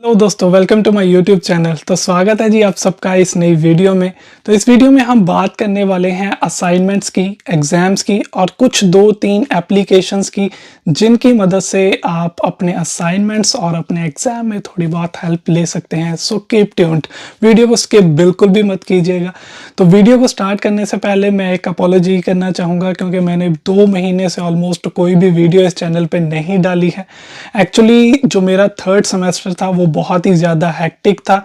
Hello दोस्तों, welcome to my YouTube channel. तो स्वागत है जी आप सबका इस नई वीडियो में। तो इस वीडियो में हम बात करने वाले हैं असाइनमेंट्स की, एग्जाम्स की और कुछ 2-3 एप्लीकेशंस की जिनकी मदद से आप अपने असाइनमेंट्स और अपने एग्जाम में थोड़ी बहुत हेल्प ले सकते हैं। सो कीप ट्यून्ड, वीडियो को स्किप बिल्कुल भी मत कीजिएगा। तो वीडियो को स्टार्ट करने से पहले मैं एक अपॉलॉजी करना चाहूँगा क्योंकि मैंने 2 महीने से ऑलमोस्ट कोई भी वीडियो इस चैनल पर नहीं डाली है। एक्चुअली जो मेरा 3rd सेमेस्टर था वो बहुत ही ज़्यादा हेक्टिक था।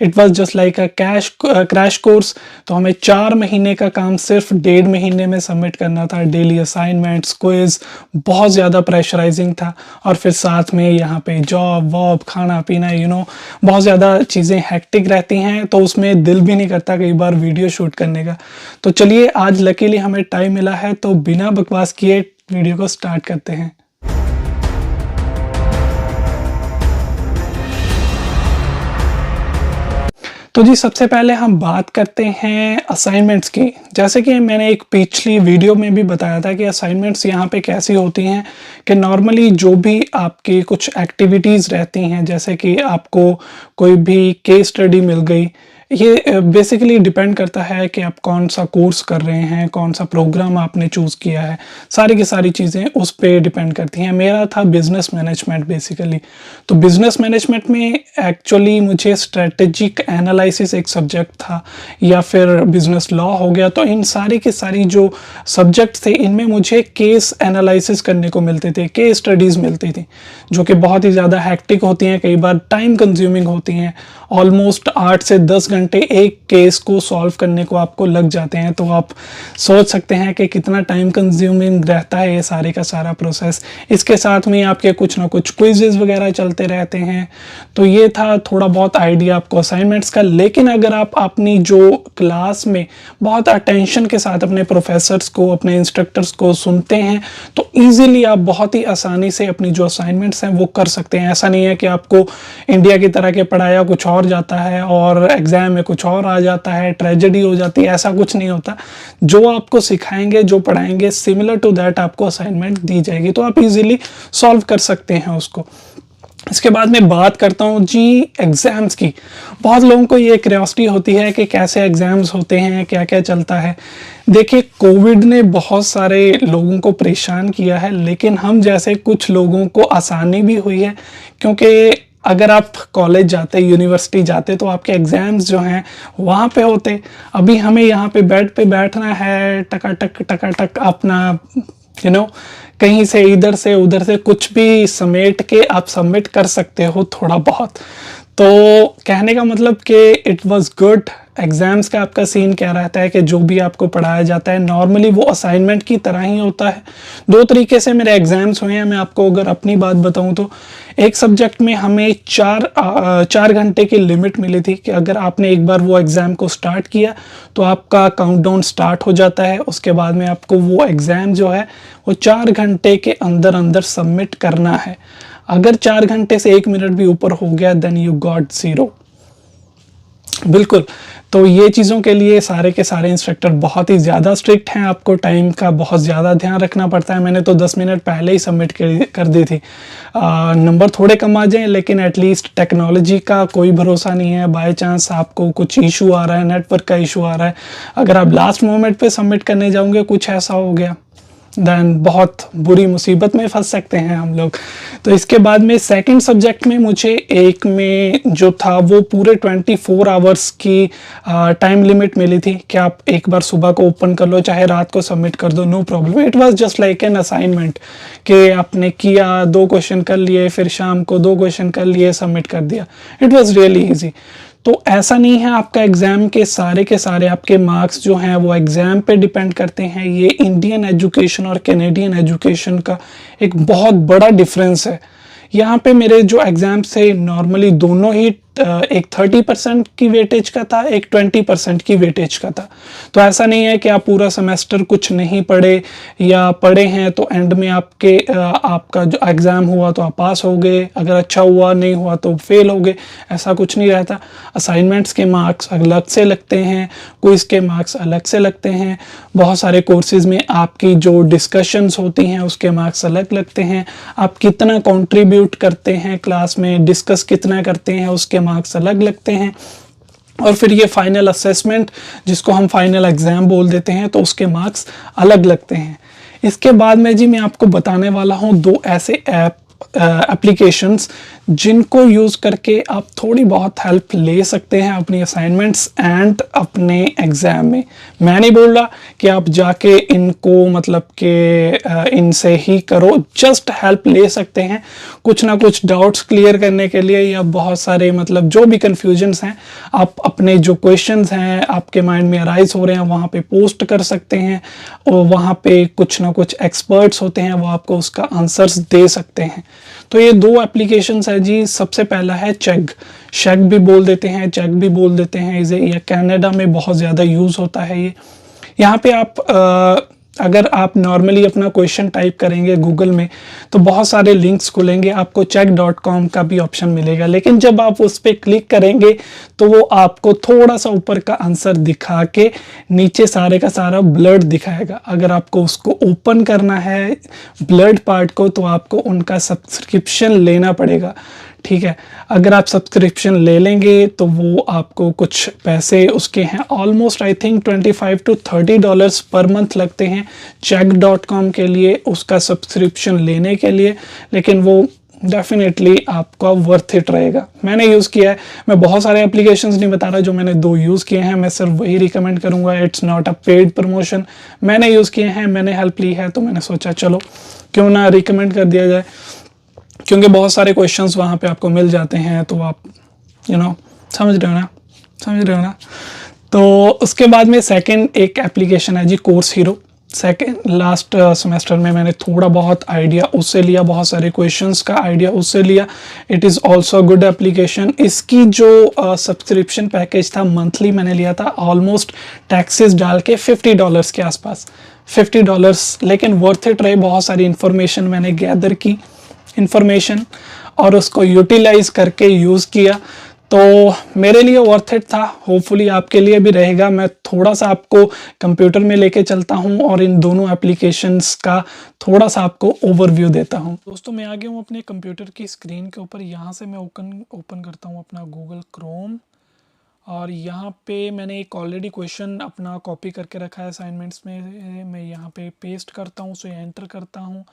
It was just like a crash course. तो हमें 4 महीने का काम सिर्फ 1.5 महीने में सबमिट करना था। डेली असाइनमेंट्स, क्विज, बहुत ज़्यादा प्रेशराइजिंग था। और फिर साथ में यहाँ पे जॉब वॉब, खाना पीना, बहुत ज़्यादा चीज़ें हेक्टिक रहती हैं। तो उसमें दिल भी नहीं करता कई बार वीडियो शूट करने का। तो चलिए, आज लकीली हमें टाइम मिला है, तो बिना बकवास किए वीडियो को स्टार्ट करते हैं। तो जी, सबसे पहले हम बात करते हैं असाइनमेंट्स की। जैसे कि मैंने एक पिछली वीडियो में भी बताया था कि असाइनमेंट्स यहाँ पे कैसी होती हैं कि नॉर्मली जो भी आपकी कुछ एक्टिविटीज़ रहती हैं, जैसे कि आपको कोई भी केस स्टडी मिल गई, ये बेसिकली डिपेंड करता है कि आप कौन सा कोर्स कर रहे हैं, कौन सा प्रोग्राम आपने चूज़ किया है। सारी की सारी चीज़ें उस पे डिपेंड करती हैं। मेरा था बिज़नेस मैनेजमेंट बेसिकली। तो बिज़नेस मैनेजमेंट में एक्चुअली मुझे स्ट्रेटेजिक एनालिसिस एक सब्जेक्ट था, या फिर बिज़नेस लॉ हो गया। तो इन सारी की सारी जो सब्जेक्ट थे, इनमें मुझे केस एनालिसिस करने को मिलते थे, केस स्टडीज़ मिलती थी, जो कि बहुत ही ज़्यादा हैक्टिक होती हैं, कई बार टाइम कंज्यूमिंग होती हैं। ऑलमोस्ट 8 से 10 घंटे एक केस को सॉल्व करने को आपको लग जाते हैं। तो आप सोच सकते हैं कि कितना टाइम कंज्यूमिंग रहता है ये सारे का सारा प्रोसेस। इसके साथ में आपके कुछ ना कुछ क्विज़ेस वगैरह चलते रहते हैं। तो ये था थोड़ा बहुत आइडिया आपको असाइनमेंट्स का। लेकिन अगर आप अपनी जो क्लास में बहुत अटेंशन के साथ अपने प्रोफेसर्स को, अपने इंस्ट्रक्टर्स को सुनते हैं, तो ईजिली आप बहुत ही आसानी से अपनी जो असाइनमेंट्स हैं वो कर सकते हैं। ऐसा नहीं है कि आपको इंडिया की तरह के पढ़ाया कुछ और जाता है और एग्जाम में कुछ और आ जाता है, ट्रेजेडी हो जाती है। ऐसा कुछ नहीं होता। जो आपको सिखाएंगे, जो पढ़ाएंगे, सिमिलर टू दैट आपको असाइनमेंट दी जाएगी, तो आप इजीली सॉल्व कर सकते हैं उसको। इसके बाद मैं बात करता हूँ जी एग्ज़ाम्स की। बहुत लोगों को ये क्यूरियोसिटी होती है कि कैसे एग्ज़ाम्स होते हैं, क्या क्या चलता है। देखिए, कोविड ने बहुत सारे लोगों को परेशान किया है, लेकिन हम जैसे कुछ लोगों को आसानी भी हुई है, क्योंकि अगर आप कॉलेज जाते, यूनिवर्सिटी जाते, तो आपके एग्ज़ाम्स जो हैं वहाँ पे होते। अभी हमें यहाँ पे बेड पे बैठना है, टकाटक अपना कहीं से इधर से उधर से कुछ भी समेट के आप सबमिट कर सकते हो थोड़ा बहुत। तो कहने का मतलब कि इट वाज गुड। एग्ज़ाम्स का आपका सीन क्या रहता है कि जो भी आपको पढ़ाया जाता है नॉर्मली वो असाइनमेंट की तरह ही होता है। 2 तरीके से मेरे एग्ज़ाम्स हुए हैं। मैं आपको अगर अपनी बात बताऊं तो एक सब्जेक्ट में हमें 4 घंटे की लिमिट मिली थी कि अगर आपने एक बार वो एग्ज़ाम को स्टार्ट किया तो आपका काउंटडाउन स्टार्ट हो जाता है। उसके बाद में आपको वो एग्ज़ाम जो है वो 4 घंटे के अंदर अंदर सबमिट करना है। अगर 4 घंटे से 1 मिनट भी ऊपर हो गया देन यू गॉट 0। बिल्कुल। तो ये चीज़ों के लिए सारे के सारे इंस्ट्रक्टर बहुत ही ज़्यादा स्ट्रिक्ट हैं। आपको टाइम का बहुत ज़्यादा ध्यान रखना पड़ता है। मैंने तो 10 मिनट पहले ही सबमिट कर दी थी। नंबर थोड़े कम आ जाएं, लेकिन एटलीस्ट टेक्नोलॉजी का कोई भरोसा नहीं है। बाय चांस आपको कुछ इशू आ रहा है, नेटवर्क का इशू आ रहा है, अगर आप लास्ट मोमेंट पे सबमिट करने जाओगे, कुछ ऐसा हो गया, देन बहुत बुरी मुसीबत में फंस सकते हैं हम लोग। तो इसके बाद में सेकंड सब्जेक्ट में मुझे एक में जो था वो पूरे 24 आवर्स की टाइम लिमिट मिली थी कि आप एक बार सुबह को ओपन कर लो, चाहे रात को सबमिट कर दो, no problem. It was just like an assignment कि आपने किया, 2 क्वेश्चन कर लिए, फिर शाम को 2 क्वेश्चन कर लिए, सबमिट कर दिया। It was really easy. तो ऐसा नहीं है आपका एग्ज़ाम के सारे आपके मार्क्स जो हैं वो एग्ज़ाम पे डिपेंड करते हैं। ये इंडियन एजुकेशन और कैनेडियन एजुकेशन का एक बहुत बड़ा डिफरेंस है। यहाँ पे मेरे जो एग्ज़ाम्स थे नॉर्मली दोनों ही एक 30% की वेटेज का था, एक 20% की वेटेज का था। तो ऐसा नहीं है कि आप पूरा सेमेस्टर कुछ नहीं पढ़े या पढ़े हैं तो एंड में आपका जो एग्ज़ाम हुआ तो आप पास हो गए, अगर अच्छा हुआ नहीं हुआ तो फेल हो गए, ऐसा कुछ नहीं रहता। असाइनमेंट्स के मार्क्स अलग से लगते हैं, क्विज़ के मार्क्स अलग से लगते हैं, बहुत सारे कोर्सेज़ में आपकी जो डिस्कशंस होती हैं उसके मार्क्स अलग लगते हैं, आप कितना कंट्रीब्यूट करते हैं क्लास में, डिस्कस कितना करते हैं उसके मार्क्स अलग लगते हैं। और फिर ये फाइनल असेसमेंट जिसको हम फाइनल एग्ज़ाम बोल देते हैं तो उसके मार्क्स अलग लगते हैं। इसके बाद में जी मैं आपको बताने वाला हूँ दो ऐसे एप्लीकेशंस जिनको यूज़ करके आप थोड़ी बहुत हेल्प ले सकते हैं अपनी असाइनमेंट्स एंड अपने एग्ज़ाम में। मैं नहीं बोल रहा कि आप जाके इनको मतलब कि इनसे ही करो, जस्ट हेल्प ले सकते हैं कुछ ना कुछ डाउट्स क्लियर करने के लिए, या बहुत सारे मतलब जो भी कन्फ्यूजन्स हैं आप अपने जो क्वेश्चंस हैं आपके माइंड में अराइज हो रहे हैं वहाँ पे पोस्ट कर सकते हैं, और वहाँ पे कुछ ना कुछ एक्सपर्ट्स होते हैं वो आपको उसका आंसर्स दे सकते हैं। तो ये दो एप्लीकेशंस है जी। सबसे पहला है चेग, शेग भी बोल देते हैं, चेग भी बोल देते हैं इसे, या कनाडा में बहुत ज़्यादा यूज़ होता है ये। यहाँ पे आप अगर आप नॉर्मली अपना क्वेश्चन टाइप करेंगे गूगल में तो बहुत सारे लिंक्स खुलेंगे, आपको check.com का भी ऑप्शन मिलेगा, लेकिन जब आप उस पर क्लिक करेंगे तो वो आपको थोड़ा सा ऊपर का आंसर दिखा के नीचे सारे का सारा ब्लर्ड दिखाएगा। अगर आपको उसको ओपन करना है ब्लर्ड पार्ट को तो आपको उनका सब्सक्रिप्शन लेना पड़ेगा, ठीक है। अगर आप सब्सक्रिप्शन ले लेंगे तो वो आपको कुछ पैसे उसके हैं, almost I think $25 to $30 per month लगते हैं check.com के लिए उसका सब्सक्रिप्शन लेने के लिए, लेकिन वो डेफिनेटली आपका वर्थ इट रहेगा। मैंने यूज़ किया है, मैं बहुत सारे एप्लीकेशंस नहीं बता रहा, जो मैंने दो यूज़ किए हैं मैं सिर्फ वही रिकमेंड करूँगा। It's not a paid promotion, मैंने यूज़ किए हैं, मैंने हेल्प ली है, तो मैंने सोचा चलो क्यों ना रिकमेंड कर दिया जाए, क्योंकि बहुत सारे क्वेश्चंस वहाँ पे आपको मिल जाते हैं, तो आप समझ रहे हो ना, समझ रहे हो ना। तो उसके बाद में सेकंड एक एप्लीकेशन है जी course hero. Second last semester में मैंने थोड़ा बहुत आइडिया उससे लिया, बहुत सारे क्वेश्चंस का आइडिया उससे लिया। It is also good application. इसकी जो सब्सक्रिप्शन पैकेज था मंथली मैंने लिया था ऑलमोस्ट टैक्सेस डाल के $50 के आसपास, $50, लेकिन वर्थ इट रहे। बहुत सारी इंफॉर्मेशन मैंने गैदर की इंफॉर्मेशन और उसको यूटिलाइज करके यूज़ किया, तो मेरे लिए वर्थ इट था। होपफुली आपके लिए भी रहेगा। मैं थोड़ा सा आपको कंप्यूटर में लेके चलता हूं और इन दोनों एप्लीकेशंस का थोड़ा सा आपको ओवरव्यू देता हूं। दोस्तों मैं आ गया हूं अपने कंप्यूटर की स्क्रीन के ऊपर। यहाँ से मैं ओपन करता हूं अपना गूगल क्रोम, और यहाँ पे मैंने एक ऑलरेडी क्वेश्चन अपना कॉपी करके रखा है असाइनमेंट्स में। मैं यहाँ पे पेस्ट करता हूँ, उसे एंटर करता हूँ,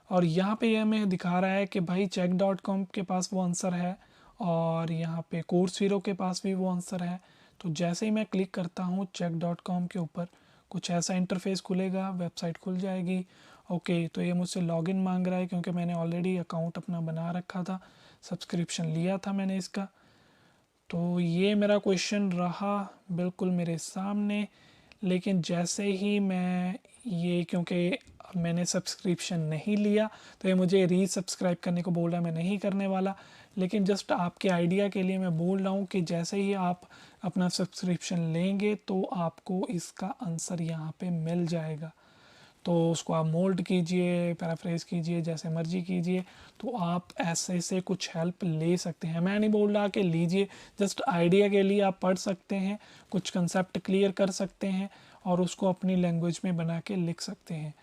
और यहाँ पे यह हमें दिखा रहा है कि भाई check.com के पास वो आंसर है, और यहाँ पे कोर्स हीरो के पास भी वो आंसर है। तो जैसे ही मैं क्लिक करता हूँ check.com के ऊपर कुछ ऐसा इंटरफेस खुलेगा, वेबसाइट खुल जाएगी। ओके, तो ये मुझसे लॉगिन मांग रहा है क्योंकि मैंने ऑलरेडी अकाउंट अपना बना रखा था, सब्सक्रिप्शन लिया था मैंने इसका। तो ये मेरा क्वेश्चन रहा बिल्कुल मेरे सामने, लेकिन जैसे ही मैं ये, क्योंकि मैंने सब्सक्रिप्शन नहीं लिया तो ये मुझे रीसब्सक्राइब करने को बोल रहा है, मैं नहीं करने वाला। लेकिन जस्ट आपके आइडिया के लिए मैं बोल रहा हूँ कि जैसे ही आप अपना सब्सक्रिप्शन लेंगे तो आपको इसका आंसर यहाँ पे मिल जाएगा। तो उसको आप मोल्ड कीजिए, पैराफ्रेज कीजिए, जैसे मर्जी कीजिए, तो आप ऐसे से कुछ हेल्प ले सकते हैं। मैं नहीं बोल रहा कि लीजिए, जस्ट आइडिया के लिए आप पढ़ सकते हैं, कुछ कंसेप्ट क्लियर कर सकते हैं और उसको अपनी लैंग्वेज में बना के लिख सकते हैं।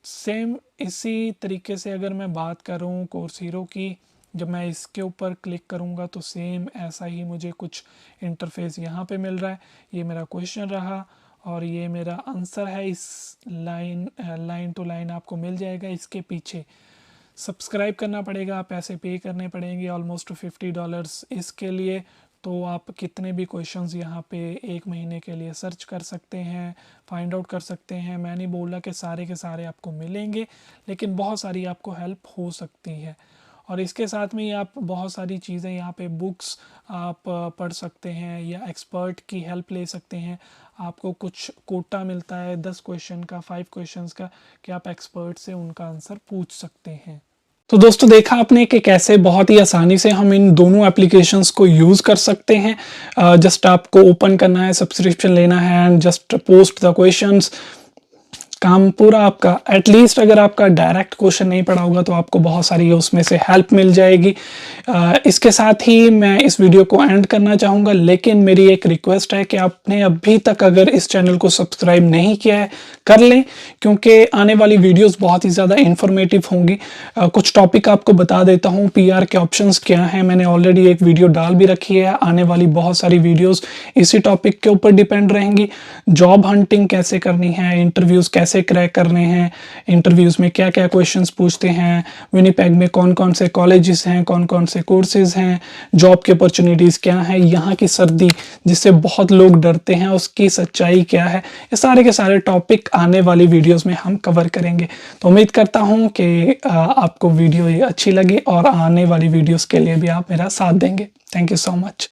सेम इसी तरीके से अगर मैं बात करूँ कोर्स हीरो की, जब मैं इसके ऊपर क्लिक करूँगा तो सेम ऐसा ही मुझे कुछ इंटरफेस यहाँ पे मिल रहा है। ये मेरा क्वेश्चन रहा और ये मेरा आंसर है। इस लाइन टू लाइन आपको मिल जाएगा। इसके पीछे सब्सक्राइब करना पड़ेगा, पैसे पे करने पड़ेंगे ऑलमोस्ट $50 इसके लिए। तो आप कितने भी क्वेश्चंस यहाँ पे एक महीने के लिए सर्च कर सकते हैं, फाइंड आउट कर सकते हैं। मैं नहीं बोल रहा कि सारे के सारे आपको मिलेंगे, लेकिन बहुत सारी आपको हेल्प हो सकती है। और इसके साथ में ही आप बहुत सारी चीज़ें यहाँ पे बुक्स आप पढ़ सकते हैं या एक्सपर्ट की हेल्प ले सकते हैं। आपको कुछ कोटा मिलता है 10 क्वेश्चन का, 5 क्वेश्चंस का, कि आप एक्सपर्ट से उनका आंसर पूछ सकते हैं। तो दोस्तों देखा आपने कि कैसे बहुत ही आसानी से हम इन दोनों एप्लीकेशंस को यूज़ कर सकते हैं। जस्ट आपको ओपन करना है, सब्सक्रिप्शन लेना है and just post the questions, काम पूरा आपका। एटलीस्ट अगर आपका डायरेक्ट क्वेश्चन नहीं पड़ा होगा तो आपको बहुत सारी उसमें से हेल्प मिल जाएगी। इसके साथ ही मैं इस वीडियो को एंड करना चाहूँगा, लेकिन मेरी एक रिक्वेस्ट है कि आपने अभी तक अगर इस चैनल को सब्सक्राइब नहीं किया है कर लें, क्योंकि आने वाली वीडियोस बहुत ही ज़्यादा इंफॉर्मेटिव होंगी। कुछ टॉपिक आपको बता देता हूँ, पीआर के ऑप्शंस क्या हैं, मैंने ऑलरेडी एक वीडियो डाल भी रखी है। आने वाली बहुत सारी वीडियोस इसी टॉपिक के ऊपर डिपेंड रहेंगी। जॉब हंटिंग कैसे करनी है, इंटरव्यूज़ कैसे क्रैक करने हैं, इंटरव्यूज़ में क्या क्या क्वेश्चंस पूछते हैं, विनिपेग में कौन कौन से कॉलेजेस हैं, कौन कौन से कोर्सेज हैं, जॉब की अपॉर्चुनिटीज़ क्या हैं, यहाँ की सर्दी जिससे बहुत लोग डरते हैं उसकी सच्चाई क्या है, ये सारे के सारे टॉपिक आने वाली वीडियोस में हम कवर करेंगे। तो उम्मीद करता हूँ कि आपको वीडियो ये अच्छी लगी और आने वाली वीडियोस के लिए भी आप मेरा साथ देंगे। Thank you so much.